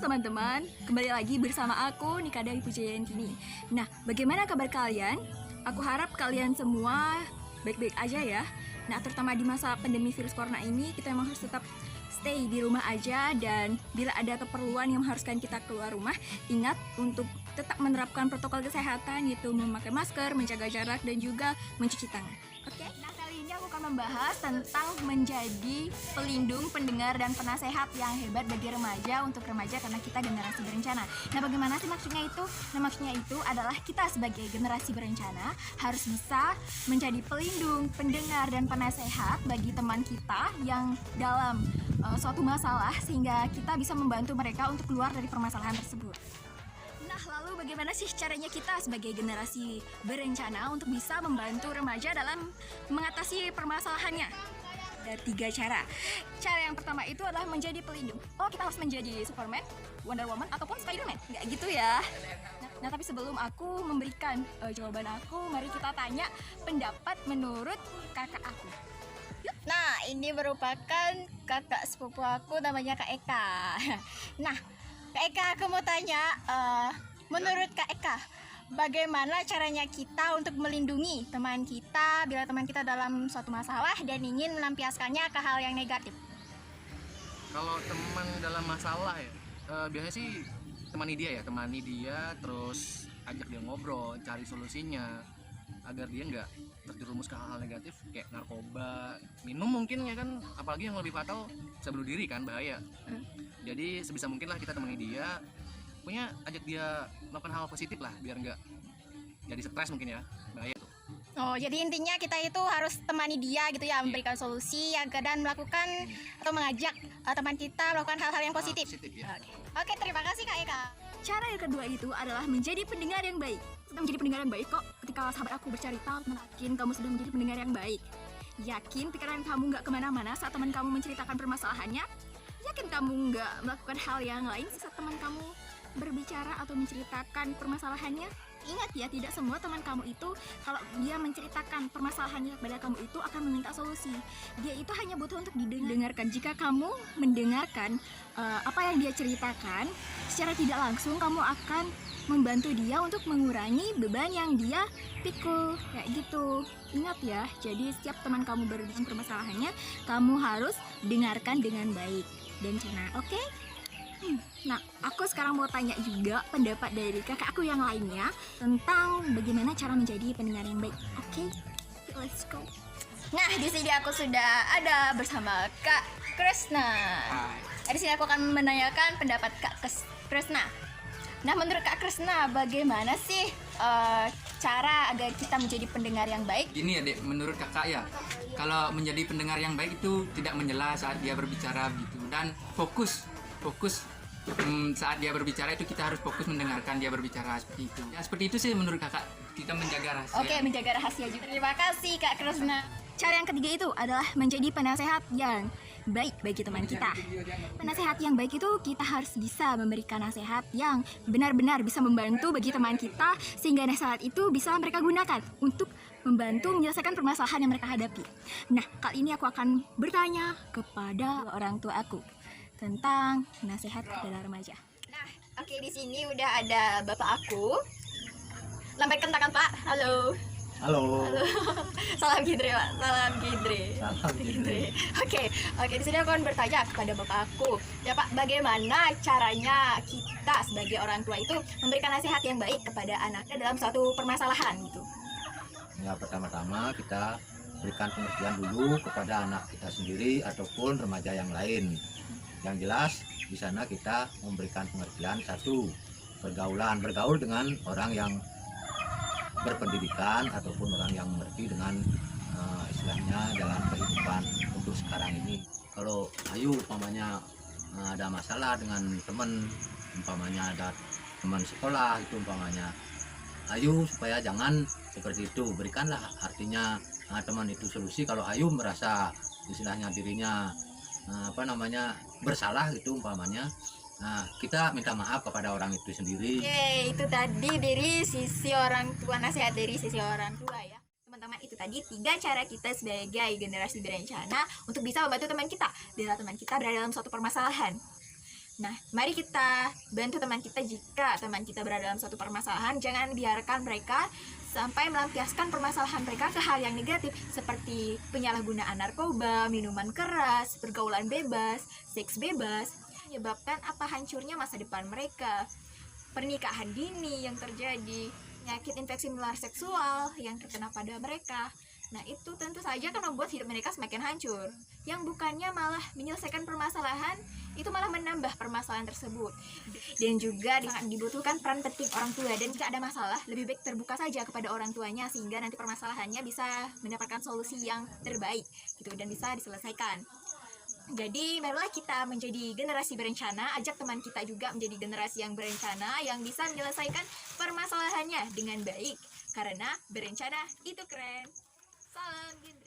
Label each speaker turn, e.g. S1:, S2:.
S1: teman-teman, kembali lagi bersama aku Nika dari Pujayantini. Nah, bagaimana kabar kalian? Aku harap kalian semua baik-baik aja ya. Nah, terutama di masa pandemi virus corona ini, kita memang harus tetap stay di rumah aja. Dan bila ada keperluan yang mengharuskan kita keluar rumah, ingat untuk tetap menerapkan protokol kesehatan, yaitu memakai masker, menjaga jarak, dan juga mencuci tangan. Oke? Nah, kali ini aku akan membahas tentang menjadi pelindung, pendengar, dan penasehat yang hebat bagi remaja, untuk remaja karena kita generasi berencana. Nah, bagaimana sih maksudnya itu? Nah, maksudnya itu adalah kita sebagai generasi berencana harus bisa menjadi pelindung, pendengar, dan penasehat bagi teman kita yang dalam suatu masalah, sehingga kita bisa membantu mereka untuk keluar dari permasalahan tersebut. Nah, lalu bagaimana sih caranya kita sebagai generasi berencana untuk bisa membantu remaja dalam mengatasi permasalahannya? Ada 3 cara. Cara yang pertama itu adalah menjadi pelindung. Oh, kita harus menjadi Superman, Wonder Woman, ataupun Spiderman. Nggak gitu ya. Nah, tapi sebelum aku memberikan jawaban aku, mari kita tanya pendapat menurut kakak aku.
S2: Nah, ini merupakan kakak sepupu aku, namanya Kak Eka. Nah, Kak Eka, aku mau tanya, menurut Kak Eka, bagaimana caranya kita untuk melindungi teman kita bila teman kita dalam suatu masalah dan ingin melampiaskannya ke hal yang negatif?
S3: Kalau teman dalam masalah ya, biasanya sih temani dia, terus ajak dia ngobrol, cari solusinya agar dia nggak terjerumus ke hal-hal negatif kayak narkoba, minum mungkin ya kan, apalagi yang lebih fatal bisa bunuh diri kan, bahaya. Jadi sebisa mungkin lah kita temani dia, ajak dia melakukan hal positif lah biar nggak jadi stres mungkin ya, bahaya tuh.
S2: Oh, jadi intinya kita itu harus temani dia gitu ya, memberikan solusi dan melakukan atau mengajak teman kita melakukan hal-hal yang positif.
S3: Ya.
S2: Oke, terima kasih Kak Eka.
S1: Cara yang kedua itu adalah menjadi pendengar yang baik. Sudah menjadi pendengar yang baik kok. Ketika sahabat aku bercerita, yakin kamu sudah menjadi pendengar yang baik. Yakin pikiran kamu nggak kemana-mana saat teman kamu menceritakan permasalahannya. Yakin kamu nggak melakukan hal yang lain saat teman kamu berbicara atau menceritakan permasalahannya. Ingat ya, tidak semua teman kamu itu kalau dia menceritakan permasalahannya kepada kamu itu akan meminta solusi. Dia itu hanya butuh untuk didengarkan. Jika kamu mendengarkan apa yang dia ceritakan, secara tidak langsung kamu akan membantu dia untuk mengurangi beban yang dia pikul, kayak gitu. Ingat ya, jadi setiap teman kamu berbicara permasalahannya, kamu harus dengarkan dengan baik dan cermat, oke? Nah, aku sekarang mau tanya juga pendapat dari kakak aku yang lainnya tentang bagaimana cara menjadi pendengar yang baik. Oke, let's go.
S2: Nah, di sini aku sudah ada bersama Kak Kresna. Di sini aku akan menanyakan pendapat Kak Kresna. Nah, menurut Kak Kresna, bagaimana sih cara agar kita menjadi pendengar yang baik?
S4: Gini ya Dek, menurut kakak ya, kalau menjadi pendengar yang baik itu tidak menyela saat dia berbicara gitu, dan fokus saat dia berbicara itu kita harus fokus mendengarkan dia berbicara seperti itu. Ya seperti itu sih menurut kakak, kita menjaga rahasia.
S2: Oke, menjaga rahasia juga. Terima kasih Kak Kresna.
S1: Cara yang ketiga itu adalah menjadi penasehat yang baik bagi teman kita. Penasehat yang baik itu kita harus bisa memberikan nasihat yang benar-benar bisa membantu bagi teman kita, sehingga nasihat itu bisa mereka gunakan untuk membantu menyelesaikan permasalahan yang mereka hadapi. Nah, kali ini aku akan bertanya kepada orang tua aku tentang nasihat kepada remaja.
S2: Nah, oke, di sini udah ada bapak aku. Lambaikan tangan Pak. Halo.
S5: Halo.
S2: Salam Gidre, Pak. Salam Gidre.
S5: Salam Gidre.
S2: Oke, di sini aku akan bertanya kepada bapak aku. Ya Pak, bagaimana caranya kita sebagai orang tua itu memberikan nasihat yang baik kepada anaknya dalam suatu permasalahan gitu?
S5: Ya, pertama-tama kita berikan pengertian dulu kepada anak kita sendiri ataupun remaja yang lain. Yang jelas di sana kita memberikan pengertian, satu, bergaul dengan orang yang berpendidikan ataupun orang yang mengerti dengan istilahnya dalam kehidupan untuk sekarang ini. Kalau Ayu umpamanya ada masalah dengan teman, umpamanya ada teman sekolah itu umpamanya, Ayu supaya jangan seperti itu, berikanlah artinya teman itu solusi. Kalau Ayu merasa istilahnya dirinya bersalah gitu umpamanya, nah kita minta maaf kepada orang itu sendiri.
S2: Oke, itu tadi dari sisi orang tua, nasihat dari sisi orang tua ya. Teman-teman, itu tadi 3 cara kita sebagai generasi berencana untuk bisa membantu teman kita bila teman kita berada dalam suatu permasalahan.
S1: Nah, mari kita bantu teman kita jika teman kita berada dalam suatu permasalahan. Jangan biarkan mereka sampai melampiaskan permasalahan mereka ke hal yang negatif seperti penyalahgunaan narkoba, minuman keras, pergaulan bebas, seks bebas, menyebabkan apa hancurnya masa depan mereka. Pernikahan dini yang terjadi, penyakit infeksi menular seksual yang terkena pada mereka. Nah, itu tentu saja akan membuat hidup mereka semakin hancur. Yang bukannya malah menyelesaikan permasalahan, itu malah menambah permasalahan tersebut. Dan juga sangat dibutuhkan peran penting orang tua. Dan jika ada masalah, lebih baik terbuka saja kepada orang tuanya sehingga nanti permasalahannya bisa mendapatkan solusi yang terbaik gitu dan bisa diselesaikan. Jadi marilah kita menjadi generasi berencana, ajak teman kita juga menjadi generasi yang berencana yang bisa menyelesaikan permasalahannya dengan baik. Karena berencana itu keren. Salam